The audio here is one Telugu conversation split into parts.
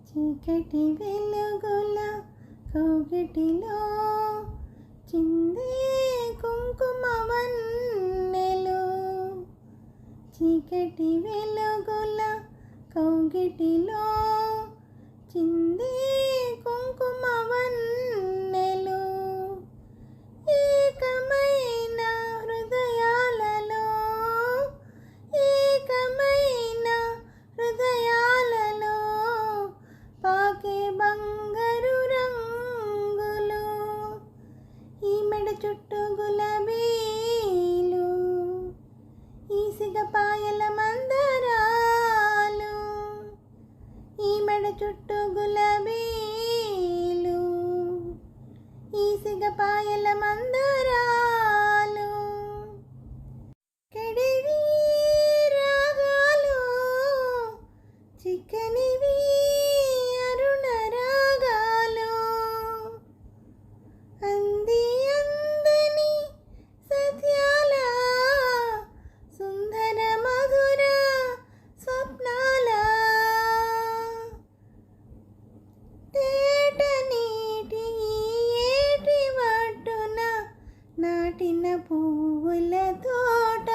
చీకటి వెలుగుల కౌగిటిలో చిందే కుంకుమ వన్నెలు. చీకటి వెలుగుల కౌగిటిలో చిందే కుంకుమ వన్నెలు. ఏకమైన హృదయాలలో ఏకమైన హృదయాలలో పాకే బంగారు రంగులు. ఈ మెడ చుట్టూ గులాబీలు, ఈ సిగపాయల మందారాలు. ఈ మెడ చుట్టూ గులాబీలు, ఈ సిగపాయల మందారాలు. కడివి రాగాలు చిక్కనివి అరుణ రాగాలు. అంది అందని సత్యాల సుందర మధుర స్వప్నాల. తేట నీటి ఏటి వడ్డున నాటిన పువ్వుల తోట.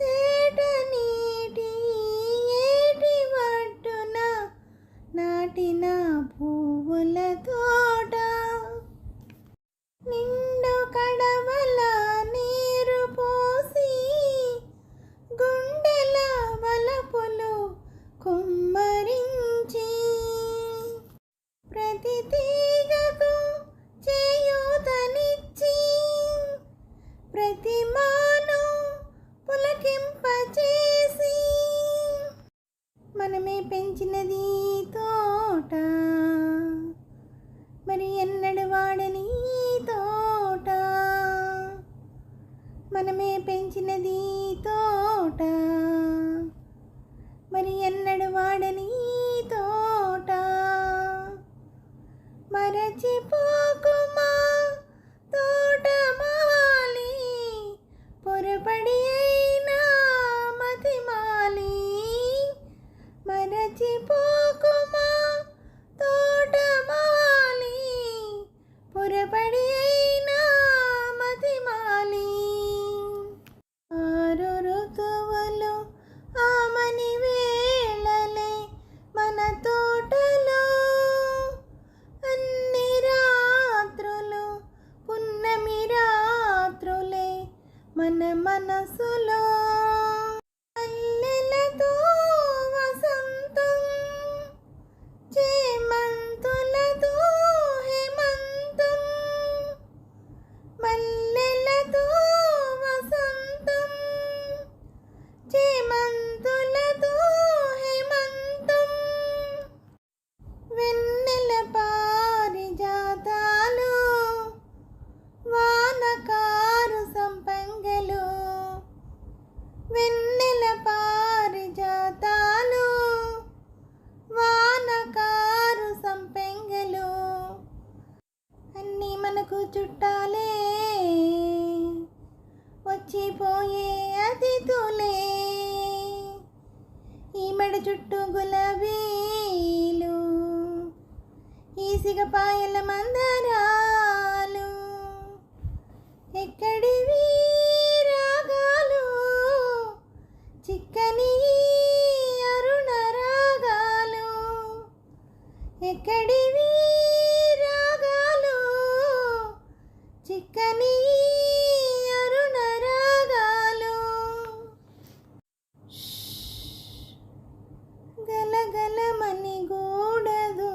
తేట నీటి ఏటి వడ్డున నాటిన పువ్వుల తోట. నిండు కడవల నీరు పోసి గుండెల వలపులు కుమ్మరించి ప్రతి తీగకు చేయూతనిచ్చి ప్రతి మాను పులకింపచేసి మనమే పెంచినది తోట, మరి ఎన్నడు వాడని తోట. మనమే పెంచినది తోట, మరి ఎన్నడు వాడని తోట. మరచిపోకుమా తోటమాలి, పొరపడి అయినా మతిమాలి. మరచిపోకుమా తోటమాలి, పొరపడి అయినా మతిమాలి. ఆరు ఋతువులు ఆమని వేళలే మన తోటలో. అన్ని రాత్రులు పున్నమి రాత్రులే మన మనసులో. మల్లెలతో వసంతం, చేమంతులతో హేమంతం. మల్లెలతో వసంతం, చేమంతులతో హేమంతం. వెన్నెల పారిజాతాలు, వానకారు సంపంగలు. వెన్నెల పారిజాతాలు, వానకారు సంపెంగలు. అన్నీ మనకు చుట్టాలే, వచ్చిపోయే అతిథులే. ఈ మెడ చుట్టూ గులాబీలు, ఈ సిగపాయల మందారాలు. ఎక్కడివి రాగాలు చిక్కని అరుణ రాగాలు. ఎక్కడివి రాగాలు చిక్కని అరుణ రాగాలు. గలగలమని గూడదు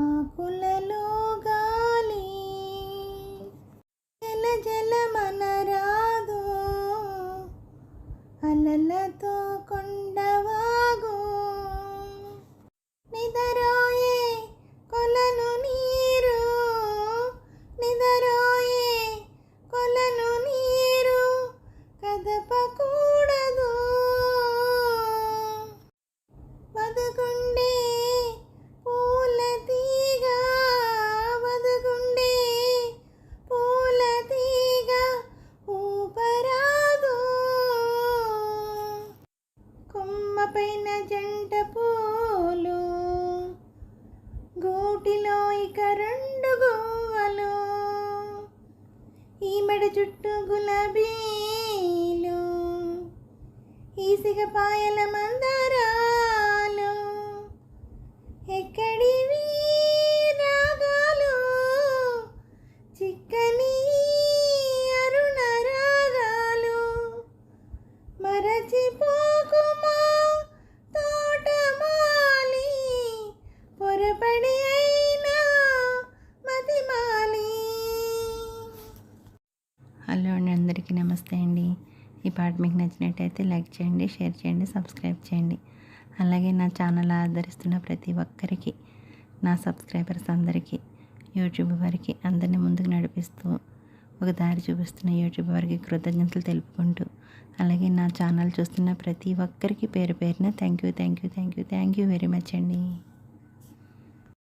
ఆకులలో గాలి. జల జలమనరాదు అలలతో కొండవాగు. నిద రంగైన జంట పూలు, గూటిలో ఇక రెండు గువ్వలు, ఈ మెడ చుట్టూ గులాబీలు, ఈసిగ పాయల మందారాలు, ఎక్కడివి రాగాలు చిక్కని అరుణ రాగాలు, మరచిపోకుమా తోటమాలి, పొరపడి అయినా మతిమాలి. హలో అండి, అందరికీ నమస్తే అండి. ఈ పాట మీకు నచ్చినట్టయితే లైక్ చేయండి, షేర్ చేయండి, సబ్స్క్రైబ్ చేయండి. అలాగే నా ఛానల్ ఆదరిస్తున్న ప్రతి ఒక్కరికి, నా సబ్స్క్రైబర్స్ అందరికీ, యూట్యూబ్ వారికి అందరినీ ముందుకు నడిపిస్తూ ఒక దారి చూపిస్తున్న యూట్యూబ్ వారికి కృతజ్ఞతలు తెలుపుకుంటూ, అలాగే నా ఛానల్ చూస్తున్న ప్రతి ఒక్కరికి పేరు పేరున థ్యాంక్ యూ వెరీ మచ్ అండి.